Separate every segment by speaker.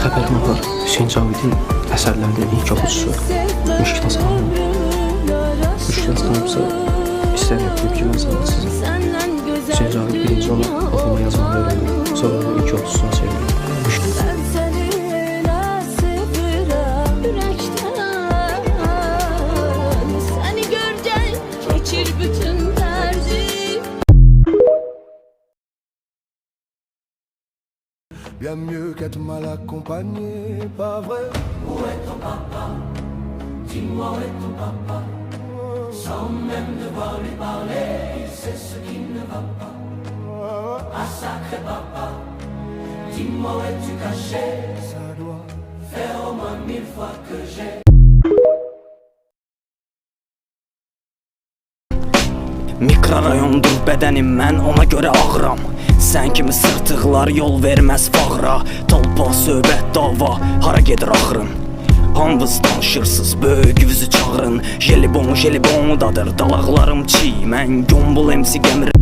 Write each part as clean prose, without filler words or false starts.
Speaker 1: Xəbərnamə Hüseyn Cavidin əsərlərinin ilk oxucusu Müşkil Aslanım. Müşkil Aslanımsa istər yapayım ki, mən sana sizin Hüseyn Cavid birinci onu oxuma yazmağı öyrəndim. Sonra onu ilk oxucusuna çevirdim.
Speaker 2: Bien mieux qu'être mal accompagné, pas vrai?
Speaker 3: Où est ton papa? Dis-moi où est ton papa? Sans même devoir lui parler, c'est ce qui ne va pas. Ah sacré papa, dis-moi où es-tu caché?
Speaker 2: Ça doit
Speaker 3: faire au moins 1000 fois que j'ai.
Speaker 4: Mikrorayondur bədənim, mən ona görə ağıram. Sən kimi sırtıqlar yol verməz fağra. Talpa, söhbət, dava, hara gedir axırın? Hamınız danışırsız, böyüyüzü çağırın. Jelibon, jelibon dadır, dalaqlarım çiğ. Mən Gombul MC gəmirəm.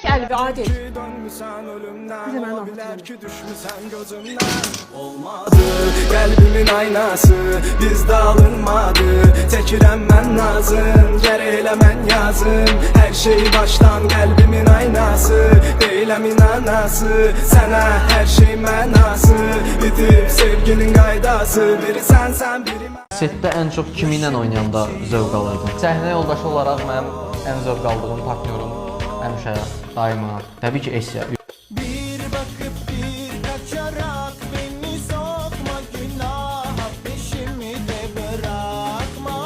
Speaker 5: Qəlbi Adil.
Speaker 2: dönmüşsən ölümdən,
Speaker 5: Bize ben
Speaker 2: ola
Speaker 5: anlatıyorum.
Speaker 2: bilər ki düşmüşsən gözümdən. Olmadı qəlbimin aynası, bizdə alınmadı. Çəkirəm mən nazım, gər elə mən yazım. Hər şey başdan qəlbimin aynası, deyiləm inanası. Sənə hər şey mənası, bitib sevginin qaydası. Biri sənsən, biri mən.
Speaker 6: Setdə ən çox kiminlə oynayanda zövq alırdın? Səhnə yoldaşı olaraq mənim ən zövq aldığım partnyorum həmişə daima təbii ki Esya.
Speaker 2: Bir bakıp bir kaçarak beni sokma günaha, peşimi de bırakma.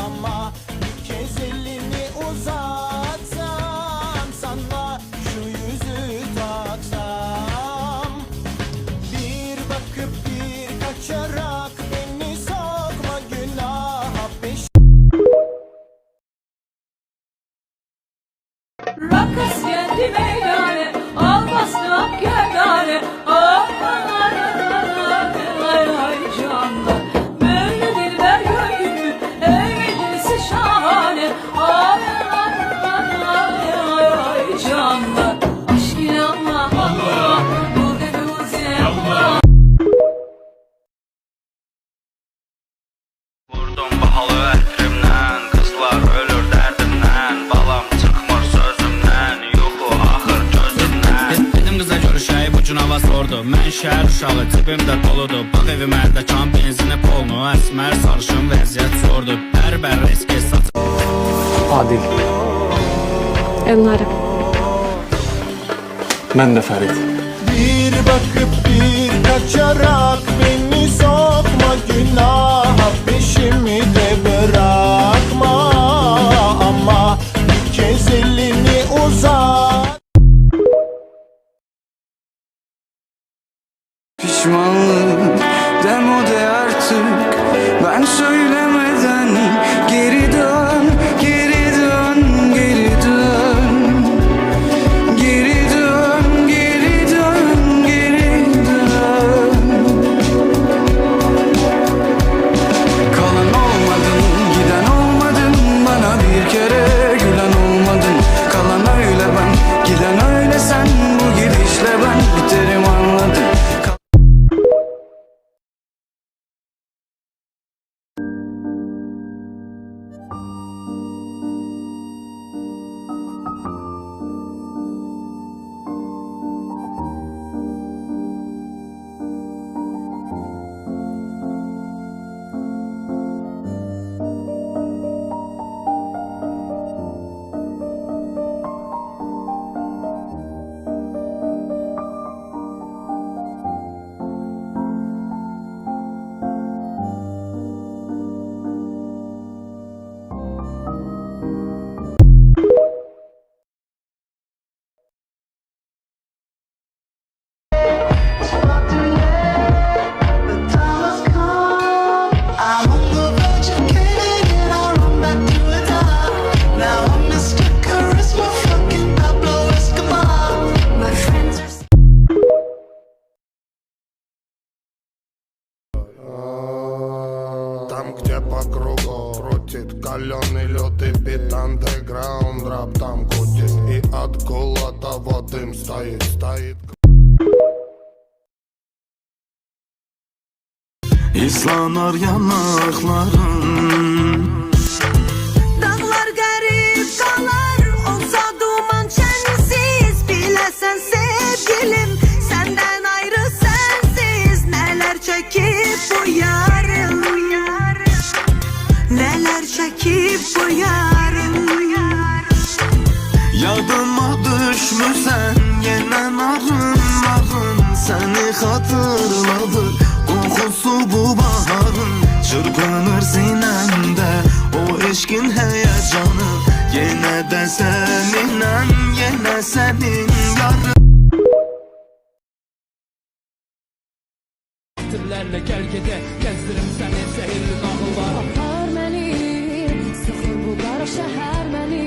Speaker 2: Ama bir kez elini uzatsam, sana şu yüzü taksam. Bir bakıp bir kaçarak beni sokma günaha, peşimi.
Speaker 7: Rakas geldi meydane, al bastı ak gerdane. Ay canda, böyle dilber gönlümü, evlisi şahane. Ay canda, aşk ile Allah Allah, bu dedi uzun Allah.
Speaker 4: Vurdum bahalı ətrimdən, qızlar ölür dərdimdən. Balam çıxmır sözümdən, yuxu axır gözümdən. Dedim qıza görüşəyi bu gün hava sordu. Mən şəhər uşağı, cibimdə doludur. Bax evim ərdəkan, benzini polnu. Əsmər sarışın vəziyyət sordu. Bər eski saç.
Speaker 1: Adil.
Speaker 5: Elnarə.
Speaker 1: Mən də Fərid.
Speaker 2: Bir bakıp bir kaçarak beni sokma günaha, peşimi de bırakma. Ama bir kez elini uzat.
Speaker 8: Pişmanlığım demode artık, ben söylemeden geri dön, geri dön, geri dön. Geri dön, geri dön, geri dön. Kalan olmadın, giden olmadın, bana bir kere gülen olmadın. Kalan öyle ben, giden öyle sen, bu gidişle ben biterim anladın.
Speaker 2: Каленый лед и бит андеграунд, рэп там крутит. И от голода воды
Speaker 5: Dım стоит
Speaker 8: İslanır yanakların.
Speaker 9: Dağlar garip dağlar olsa duman çensiz. Bilesen sevgilim senden ayrı sensiz. Neler çekip bu yarım, neler çekip bu yarım.
Speaker 8: Yadıma düşmüsən yenə narın narın. Səni xatırladı kokusu bu baharın. Çırpınır sinəmdə o eşkin heyecanı. Yenə də səninlə, yenə sənin yarın.
Speaker 3: Türlərlə gölgədə gəzdirim səni zəhirli nağıllar.
Speaker 7: Apar məni, sıxır bu qara şəhər məni.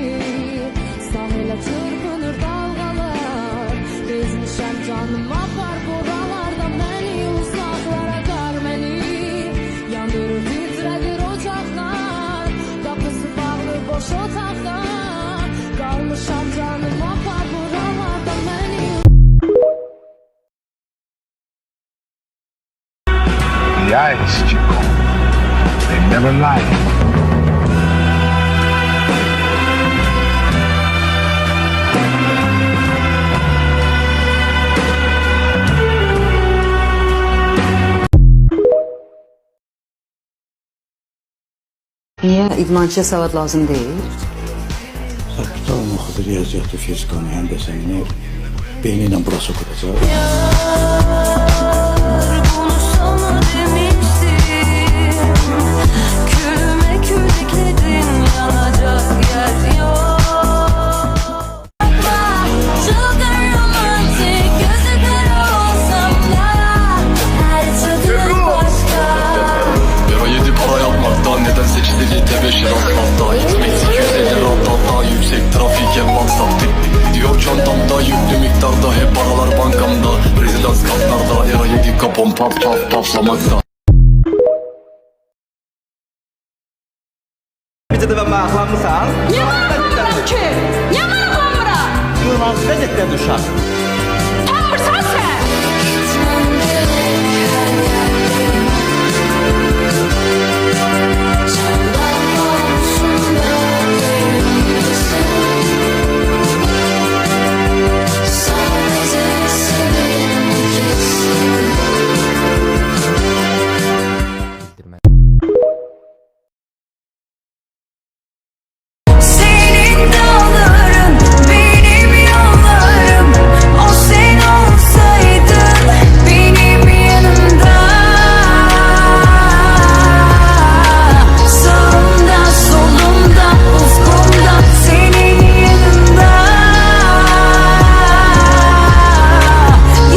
Speaker 7: Sahilə çırpınır dalğalar. Bezmişəm canım apar buralarda məni. Uzaqlara qar məni. Yandırır titrədir ocaqlar. Qapısı bağlı boş otaqlar. Qalmışam canım apar buralarda məni.
Speaker 5: The ice, Chico. They never lie.
Speaker 10: Niyə idmançıya savad lazım deyil?
Speaker 11: Tutalım oxudu riyaziyyatı, fizikanı, həndəsəni beyni ilə burası quracaq.
Speaker 9: Bunu sana demiştim. Külüme kül ekledin, yanacak yer yok. Çok romantik, gözü kara olsam da her çözüm başka.
Speaker 3: Lira 7 para yapmaktan neden seçti GT5 rastlatta. XMX 250 rattatta yüksek trafik hep WhatsApp. Diyor çantamda yüklü miktarda hep paralar bankamda. Rezidans katlarda Lira 7 kapon paf paf paflamakta.
Speaker 6: Bizə də maraqlanmısan?
Speaker 7: Niyə maraqlanmıram ki? Niyə maraqlanmıram?
Speaker 6: Yılmaz qəzetdən düşər.
Speaker 7: Tanımırsan sən?
Speaker 9: Senin dağların, benim yollarım. O sen olsaydın benim yanımda. Sağımda, solumda, ufkumda, senin yanında.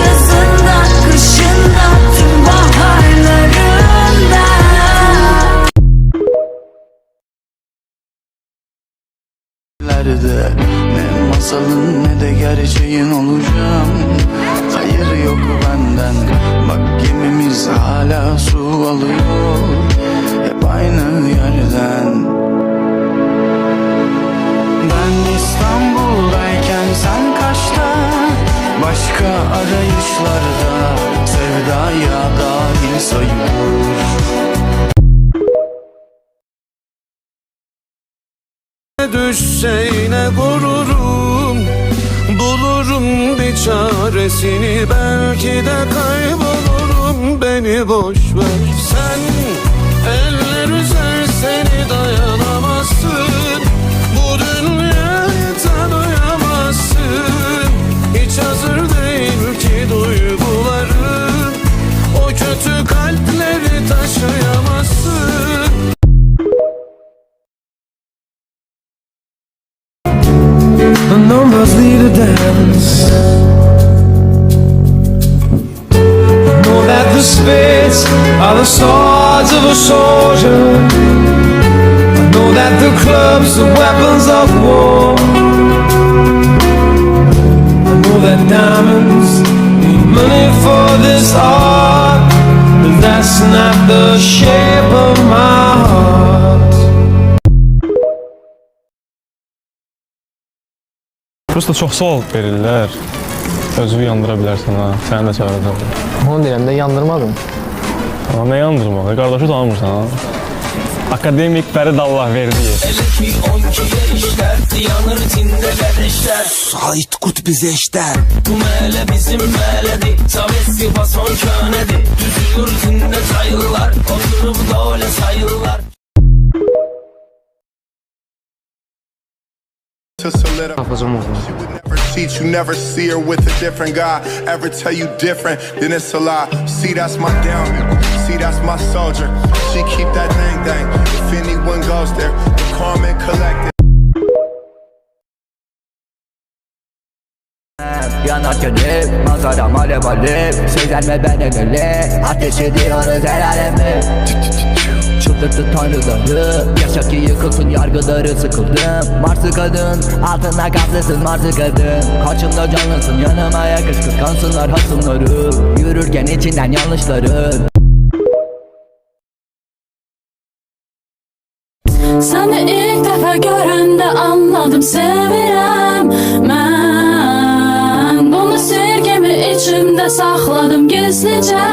Speaker 9: Yazında, kışında, tüm baharlarında.
Speaker 8: Nerede ne masalın ne de gerçeğin olacağım. Hayır yok benden. Bak gemimiz hala su alıyor. Hep aynı yerden. Ben İstanbul'dayken sen Kaş'ta. Başka arayışlarda sevdaya dahil sayılır.
Speaker 2: Düşse yine gururum. Bulurum bir çaresini. Belki de kaybolurum. Beni boş ver. Sen eller üzer seni dayanamazsın. Bu dünyayı tanıyamazsın. Hiç hazır değil ki duyguların. O kötü kalpleri taşıyamazsın. The numbers lead a dance. Know that the spades are the swords of a soldier. I know that the clubs are weapons of war. I know that diamonds need money for this art, but that's not the shape of my heart.
Speaker 12: Prosta çox sual verirlər. Özünü yandıra bilərsən ha. Səni də çağıracam.
Speaker 6: Onu deyirəm də yandırmadım.
Speaker 12: Amma nə yandırmaq? Qardaşı tanımırsan ha. Akademik Fərid Allahverdiyev.
Speaker 2: Sait kut bize işler. Bu mele bizim meledi. Savesi fason könedi. Düzülür tinde sayılar. Oturup da öyle sayılar.
Speaker 1: Hafızam oldu.
Speaker 5: Cheat, you never see her with a different guy. Ever tell you different, then it's a lie. See, that's my down. See, that's my soldier. She keep that thing. If anyone goes there, the calm and collected.
Speaker 3: Yanarken hep manzaram alev alev. Sözlenme ben elele. Ateş ediyoruz el alemi. Çıldırttı tanrıları. Yaşa ki yıkılsın yargıları, sıkıldım. Marslı kadın altına kapsasın Marslı kadın. Karşımda canlısın yanıma yakış, kıskansınlar hasımları. Yürürken içinden yanlışların.
Speaker 7: Seni ilk defa görende anladım, sevirəm mən. Bunu sevgimi içimde sakladım gizlice.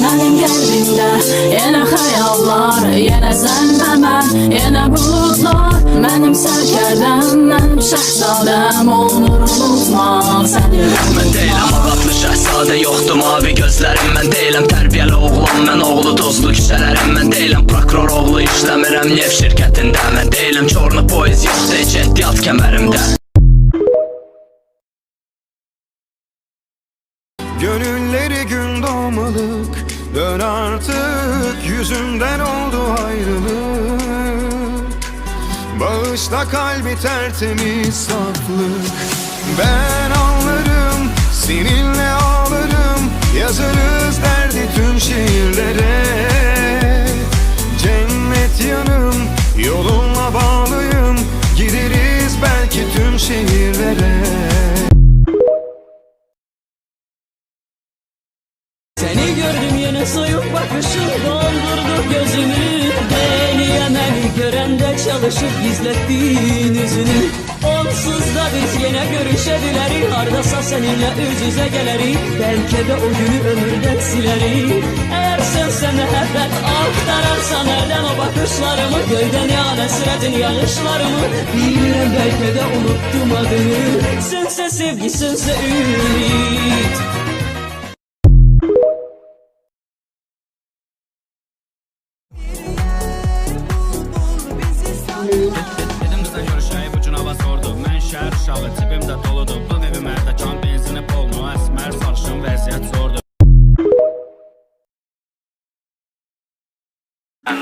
Speaker 7: Benim qəlbimdə yenə xəyallar, yenə sən və mən, yenə bulutlar. Mənim sərkərdəm, mənim şəhzadəm, olmur unutmaq səni.
Speaker 2: Mən deyiləm ağatlı şəhzadə, yoxdur mavi gözlərim. Mən deyiləm tərbiyəli oğlan, mən oğlu tozlu küçələrim. Mən deyiləm prokuror oğlu, işləmirəm neft şirkətində. Mən deyiləm çorlu poez, yoxdur heç ehtiyat kəmərimdə.
Speaker 8: Gönülleri gün doğmalık, dön artık, yüzünden oldu ayrılık. Bağışla kalbi tertemiz saflık. Ben ağlarım, seninle ağlarım, yazarız derdi tüm şiirlere. Cennet yanım, yolunla bağlıyım, gideriz belki tüm şehirlere.
Speaker 3: Seni gördüm yine soyup bakışın doldurdu gözümü. Beni görende çalışıp gizlettin yüzünü. Onsuz da biz yine görüşebiliriz. Hardasa seninle üz yüze geliriz. Belki de o günü ömürden sileriz. Eğer sen məhəbbət aktararsan nereden o bakışlarımı, göyden yağan esretin yağışlarımı. Bilmirəm belki de unuttum adını. Sense sevgi, sense ümit.
Speaker 4: Dedim qıza görüşəyib ucun hava sordu. Mən şəhər uşağı, cibim də doludur. Bığ evim ərdə benzini polnu. Əsmər sarışın vəziyyət zordu.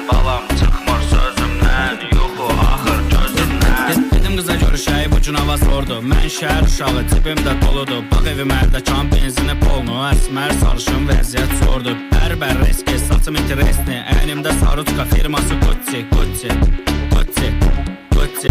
Speaker 4: Balam çıxmır sözümdən, yoxu axır gözümdən. Dedim qıza görüşəyib ucun hava sordu. Mən şəhər uşağı, cibim də doludur. Bığ evim ərdə benzini polnu. Əsmər sarışın vəziyyət zordu. Bər reski, saçım interesni. Əynimdə saruçka firması Gucci, Gucci, Gucci, Gucci.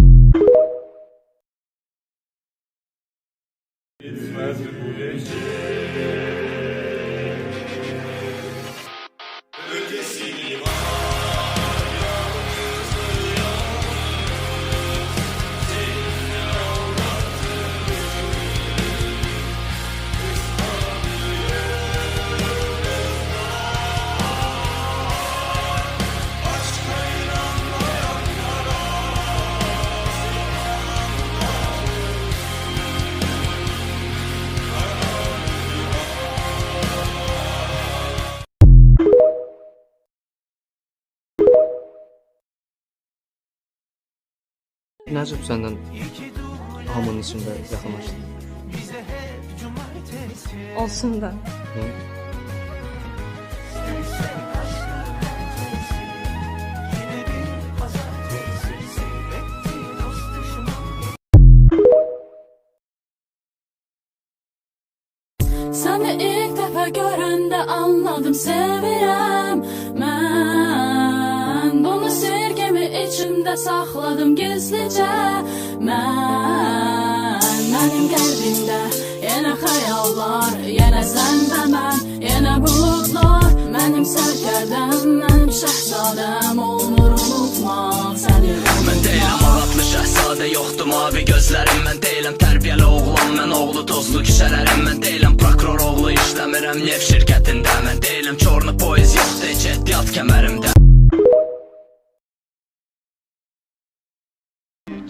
Speaker 1: Nəcib səndən hamının içində yaxınlaşdı.
Speaker 13: Olsun da.
Speaker 7: Seni ilk defa görende anladım, sevirəm mən. Bunu sevgimi içimde sakladım gizlice. Benim qəlbimdə yenə xəyallar, yenə sən və mən, yenə bulutlar. Mənim sərkərdəm, mənim şəhzadəm, olmur unutmaq səni.
Speaker 2: Mən deyiləm ağatlı şəhzadə, yoxdur
Speaker 4: mavi gözlərim. Mən deyiləm tərbiyəli oğlan, mən oğlu tozlu küçələrim. Mən deyiləm prokuror oğlu, işləmirəm neft şirkətində. Mən deyiləm çorlu poyuz, yoxdur heç ehtiyat kəmərimdə.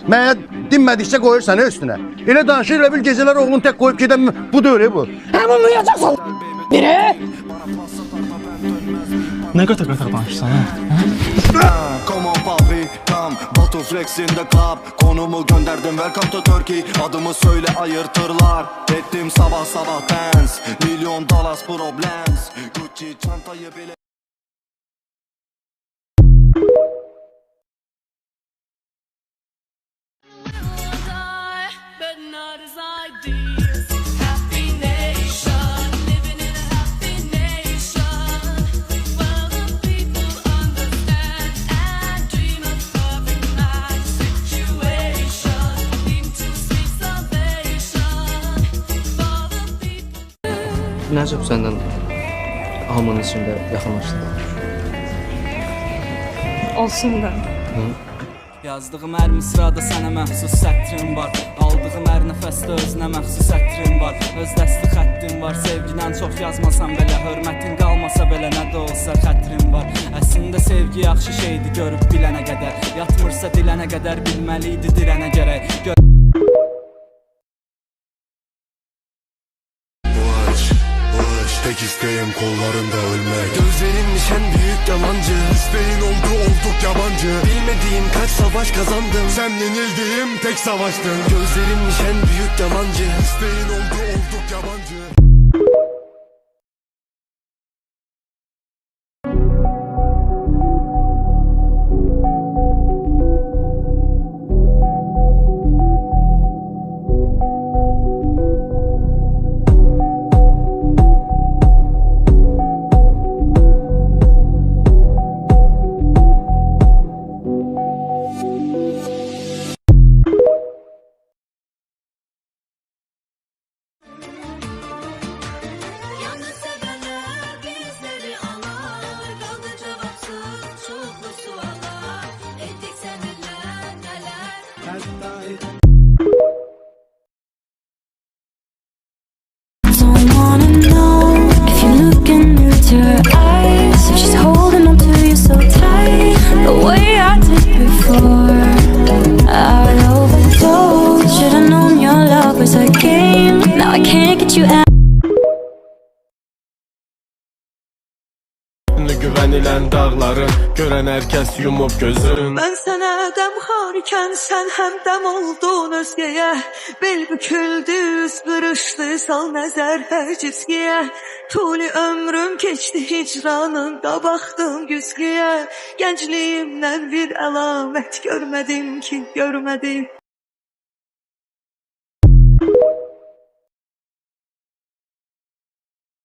Speaker 11: Mənə dinmədikcə qoyursan üstünə. Elə danışır, elə bil gecələr oğlun tək qoyub gedən bu da öyle bu.
Speaker 10: Hemen uyuyacaksan biri.
Speaker 12: Nə qata-qata danışsan, hə?
Speaker 2: Come on papi, tam Batu flex'inde kap. Konumu gönderdim, welcome to Turkey. Adımı söyle ayırtırlar. Ettim sabah sabah dance. Milyon dollars problems. Gucci çantayı bile.
Speaker 1: Nəcəb səndən hamının içində yaxınlaşdı.
Speaker 7: Olsun da.
Speaker 2: Yazdığım hər misrada sənə məxsus sətrim var. Aldığım hər nəfəsdə özünə məxsus ətrim var. Öz dəsti xəttim var. Sevgidən çox yazmasam belə, hörmətin qalmasa belə, nə də olsa xətrim var. Əslində sevgi yaxşı şeydi görüb bilənə qədər. Yatmırsa dilənə qədər, bilməli idi dirənə gərək.
Speaker 5: Tek isteğim kollarında ölmek.
Speaker 2: Gözlerinmiş en büyük yalancı.
Speaker 5: İsteğin oldu olduk yabancı.
Speaker 2: Bilmediğim kaç savaş kazandım.
Speaker 5: Sen yenildiğim tek savaştın.
Speaker 2: Gözlerinmiş en büyük yalancı.
Speaker 5: İsteğin oldu olduk yabancı.
Speaker 9: Don't wanna know if you're looking into her eyes, if she's holding on to you so tight, the way I did before. I overdosed. Should've known your love was a game. Now I can't get you out.
Speaker 2: Güvenilen dağların, gören herkes yumup gözün.
Speaker 9: Ben sənə dəmxarkən sən həmdəm oldun özgəyə. Bel büküldü, üz qırışdı, sal nəzər hər cizgiyə. Tuli ömrüm keçdi hicranında, baxdım güzgüyə. Gəncliyimdən bir əlamət görmədim ki, görmədim.